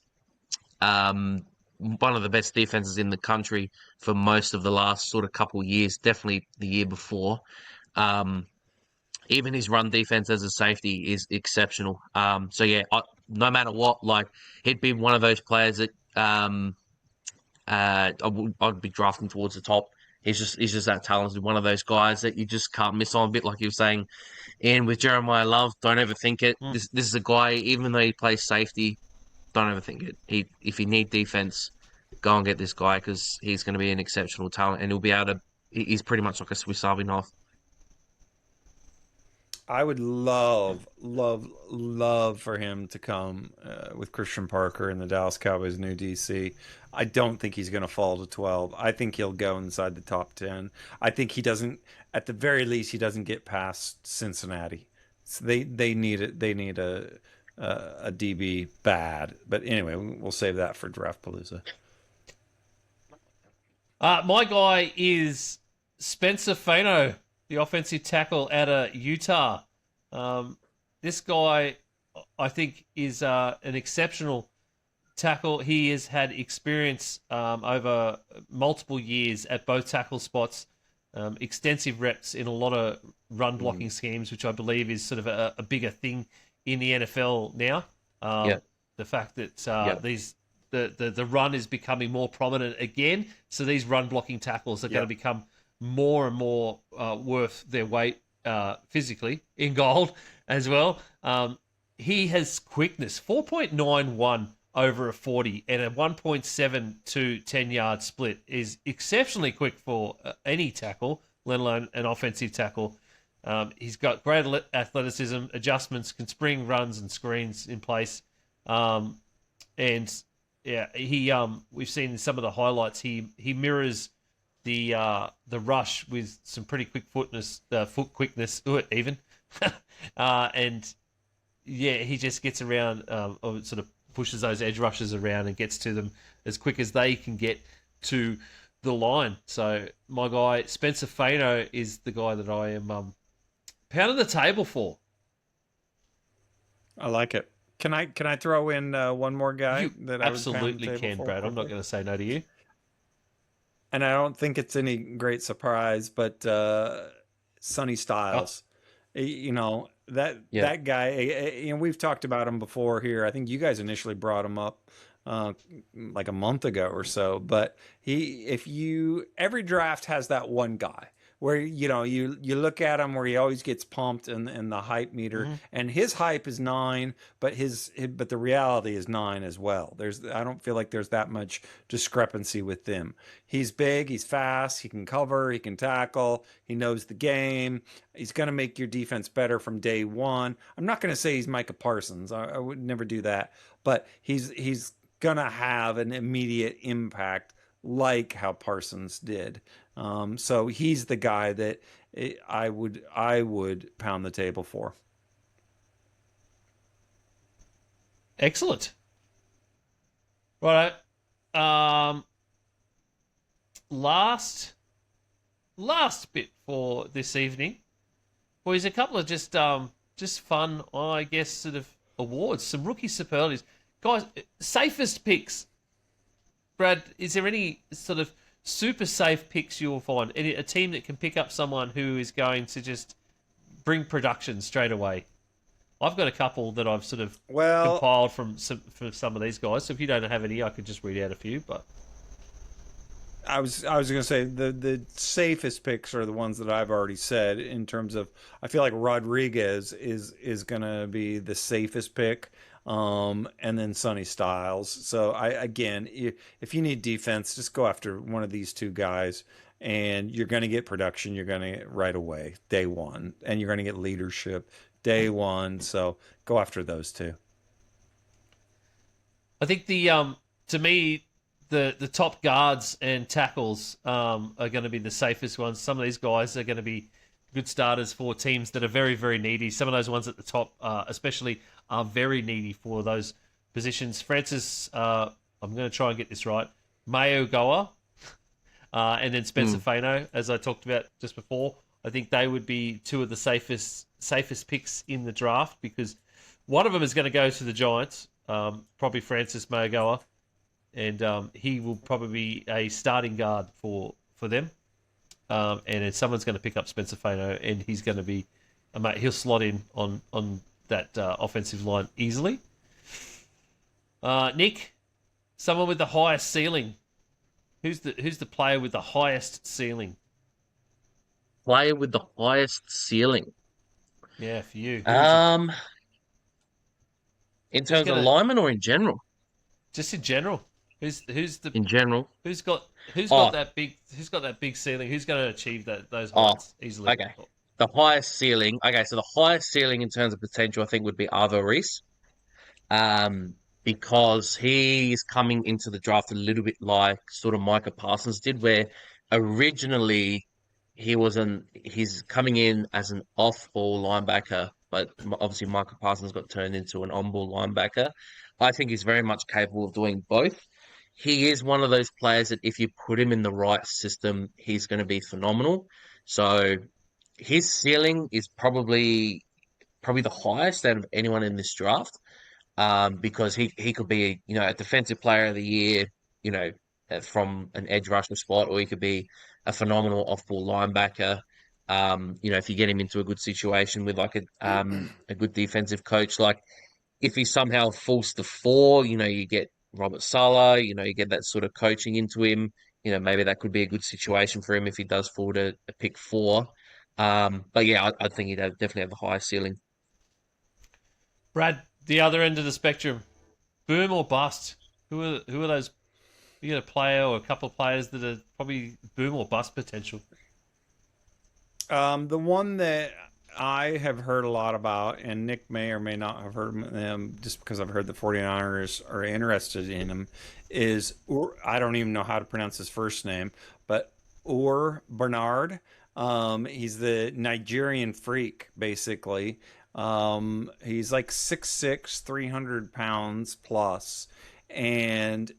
defenses in the country for most of the last sort of couple of years, definitely the year before. Even his run defense as a safety is exceptional. So yeah, no matter what, like, he'd be one of those players that I'd be drafting towards the top. He's just that talented, one of those guys that you just can't miss on, a bit like you were saying. And with Jeremiah Love, don't overthink it. This is a guy, even though he plays safety, don't overthink it. If you need defense, go and get this guy, because he's going to be an exceptional talent, and he'll be able to. He's pretty much like a Swiss Army knife. I would love for him to come with Christian Parker and the Dallas Cowboys' new DC. I don't think he's going to fall to 12. I think he'll go inside the top 10. I think he doesn't, at the very least, he doesn't get past Cincinnati. So they need it. They need a DB bad. But anyway, we'll save that for Draft Palooza. My guy is Spencer Fano, the offensive tackle out of Utah. This guy, I think, is an exceptional tackle. He has had experience over multiple years at both tackle spots, extensive reps in a lot of run blocking schemes, which I believe is sort of a bigger thing in the NFL now. The fact that the run is becoming more prominent again, so these run blocking tackles are going to become more and more worth their weight physically in gold as well. He has quickness, 4.91 over a 40, and a 1.72 10-yard split is exceptionally quick for any tackle, let alone an offensive tackle. He's got great athleticism, adjustments, can spring runs and screens in place. And yeah, we've seen in some of the highlights, he mirrors the rush with some pretty quick foot quickness even. And yeah, he just gets around, or sort of pushes those edge rushers around and gets to them as quick as they can get to the line. So my guy, Spencer Fano, is the guy that I am pounding the table for. I like it. Can I throw in one more guy You that I would pound the absolutely table can, for Brad. I'm not quickly? going to say no to you. And I don't think it's any great surprise, but Sonny Styles, that guy, and we've talked about him before here. I think you guys initially brought him up like a month ago or so. But every draft has that one guy where you look at him where he always gets pumped in the hype meter, and his hype is 9, but but the reality is 9 as well. I don't feel like there's that much discrepancy with them. He's big, he's fast, he can cover, he can tackle, he knows the game. He's going to make your defense better from day one. I'm not going to say he's Micah Parsons. I would never do that, but he's going to have an immediate impact like how Parsons did. So he's the guy that I would pound the table for. Excellent. Right. Last bit for this evening, boys. A couple of just fun, I guess, sort of awards. Some rookie superlatives, guys. Safest picks. Brad, is there any sort of super safe picks you'll find? A team that can pick up someone who is going to just bring production straight away? I've got a couple that I've sort of compiled from some of these guys. So if you don't have any, I could just read out a few. But I was going to say the safest picks are the ones that I've already said. In terms of, I feel like Rodriguez is going to be the safest pick. And then Sonny Styles. So if you need defense, just go after one of these two guys, and you're going to get production. You're going to get right away, day one, and you're going to get leadership day one. So go after those two. I think to me, the top guards and tackles are going to be the safest ones. Some of these guys are going to be good starters for teams that are very, very needy. Some of those ones at the top, especially, are very needy for those positions. Francis, I'm going to try and get this right, Mayo Goa, and then Spencer Fano, as I talked about just before. I think they would be two of the safest picks in the draft, because one of them is going to go to the Giants, probably Francis Mayo Goa, and he will probably be a starting guard for them. And then someone's going to pick up Spencer Fano, and he's going to be, he'll slot in on that offensive line easily. Nick, someone with the highest ceiling. Who's the player with the highest ceiling? Player with the highest ceiling. Yeah, for you. In terms of lineman or in general? Just in general. Who's the in general? Who's got that big ceiling? Who's going to achieve those heights easily? Okay. The highest ceiling. Okay, so the highest ceiling in terms of potential, I think, would be Arvo Reese, because he's coming into the draft a little bit like sort of Micah Parsons did, where originally he's coming in as an off-ball linebacker, but obviously Micah Parsons got turned into an on-ball linebacker. I think he's very much capable of doing both. He is one of those players that if you put him in the right system, he's going to be phenomenal. So his ceiling is probably the highest out of anyone in this draft, because he could be a defensive player of the year, from an edge rusher spot, or he could be a phenomenal off-ball linebacker. If you get him into a good situation with like a good defensive coach, like if he somehow falls to 4, you get Robert Saleh, you get that sort of coaching into him. Maybe that could be a good situation for him if he does fall to a pick 4. But yeah, I think he'd definitely have the highest ceiling. Brad, the other end of the spectrum, boom or bust? Who are those? You got a player or a couple of players that are probably boom or bust potential? The one that I have heard a lot about, and Nick may or may not have heard of them just because I've heard the 49ers are interested in him, is, I don't even know how to pronounce his first name, but Bernard. He's the Nigerian freak, basically. He's like 6'6", 300 pounds plus. And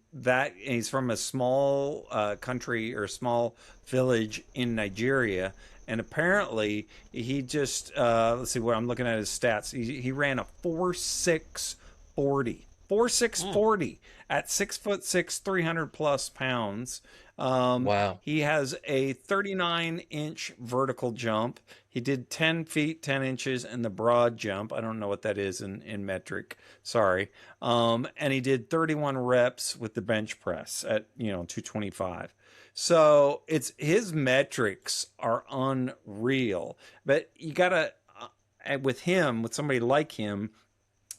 he's from a small country or small village in Nigeria. And apparently he just, let's see what I'm looking at his stats. He ran a 4.6 40. 4.6 40 at 6'6", 300 plus pounds. Wow. He has a 39-inch vertical jump. He did 10 feet, 10 inches in the broad jump. I don't know what that is in metric. Sorry. And he did 31 reps with the bench press at, 225. So it's his metrics are unreal. But you gotta with him, with somebody like him,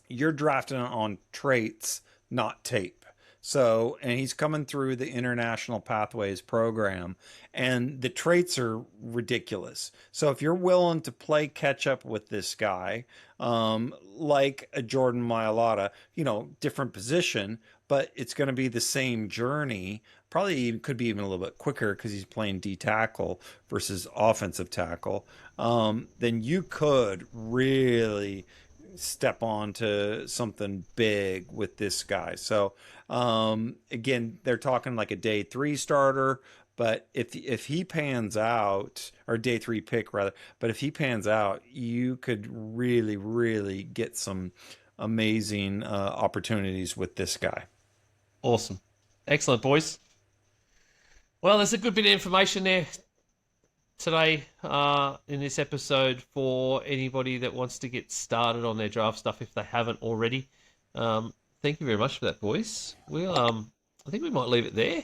you're drafting on traits, not tape. So, and he's coming through the International Pathways program, and the traits are ridiculous. So, if you're willing to play catch up with this guy, like a Jordan Mailata, different position, but it's going to be the same journey. Probably could be even a little bit quicker because he's playing D tackle versus offensive tackle. Then you could really step on to something big with this guy. So again, they're talking like a day 3 starter, but if he pans out, or day 3 pick rather, but if he pans out, you could really, really get some amazing opportunities with this guy. Awesome. Excellent, boys. Well, there's a good bit of information there today in this episode for anybody that wants to get started on their draft stuff if they haven't already. Thank you very much for that, boys. We'll, I think we might leave it there.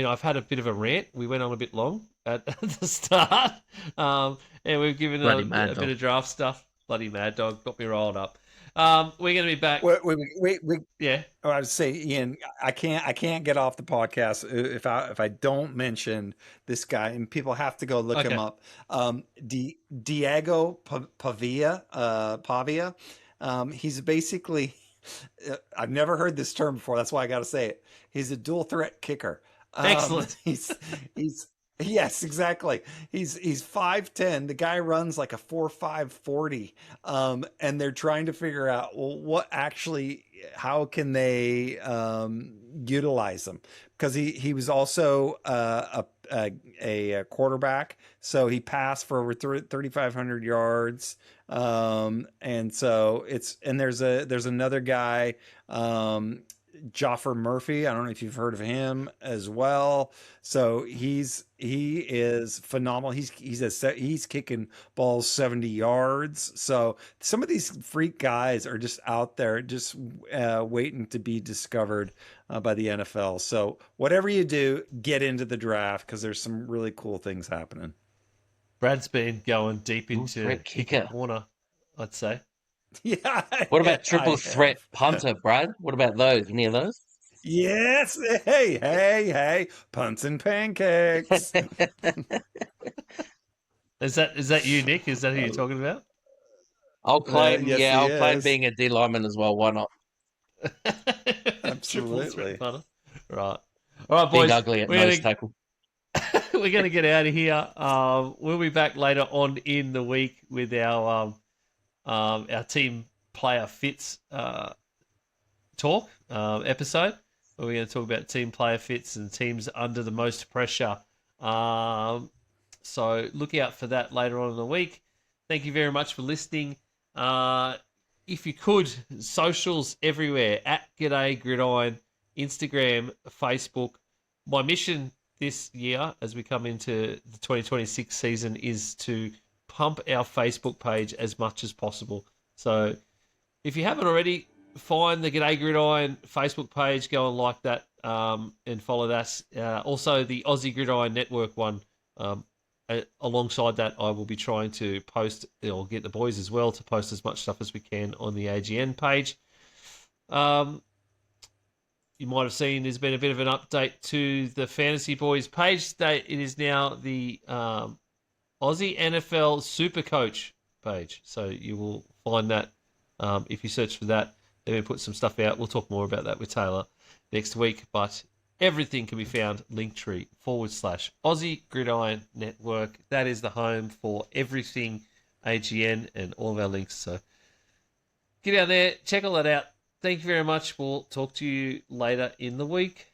I've had a bit of a rant. We went on a bit long at the start, and we've given a bit of draft stuff. Bloody Mad Dog got me riled up. We're going to be back. Wait. Yeah. I would say, Ian, I can't get off the podcast if I don't mention this guy, and people have to go look him up. Diego Pavia. He's basically, I've never heard this term before. That's why I got to say it. He's a dual threat kicker. Excellent. Yes, exactly. He's 5'10". The guy runs like a 4.5 40. And they're trying to figure out, well, how can they utilize him? Because he was also a quarterback, so he passed for over 3,500 yards. And so there's another guy, Joffer Murphy. I don't know if you've heard of him as well. So he is phenomenal. He's kicking balls 70 yards. So some of these freak guys are just out there, just waiting to be discovered by the NFL. So whatever you do, get into the draft because there's some really cool things happening. Brad's been going deep into kicker corner, I'd say. Yeah. What about triple threat punter, Brad? What about those? Any of those? Yes. Hey. Punts and pancakes. Is that you, Nick? Is that who you're talking about? I'll claim, yes, I'll he claim is. being a D lineman as well. Why not? Absolutely. Right. All right, boys. Big ugly at nose tackle. We're going to get out of here. We'll be back later on in the week with our team player fits talk episode, where we're going to talk about team player fits and teams under the most pressure. So look out for that later on in the week. Thank you very much for listening. If you could, socials everywhere, at G'day Gridiron, Instagram, Facebook. My mission this year, as we come into the 2026 season, is to pump our Facebook page as much as possible. So if you haven't already, find the G'day Gridiron Facebook page, go and like that, and follow that. Also the Aussie Gridiron Network one. Alongside that, I will be trying to post, or get the boys as well to post as much stuff as we can on the AGN page. You might have seen there's been a bit of an update to the Fantasy Boys page. It is now the Aussie NFL Super Coach page. So you will find that if you search for that. Then we put some stuff out. We'll talk more about that with Taylor next week. But everything can be found Linktree/Aussie Gridiron Network. That is the home for everything AGN and all of our links. So get out there, check all that out. Thank you very much. We'll talk to you later in the week.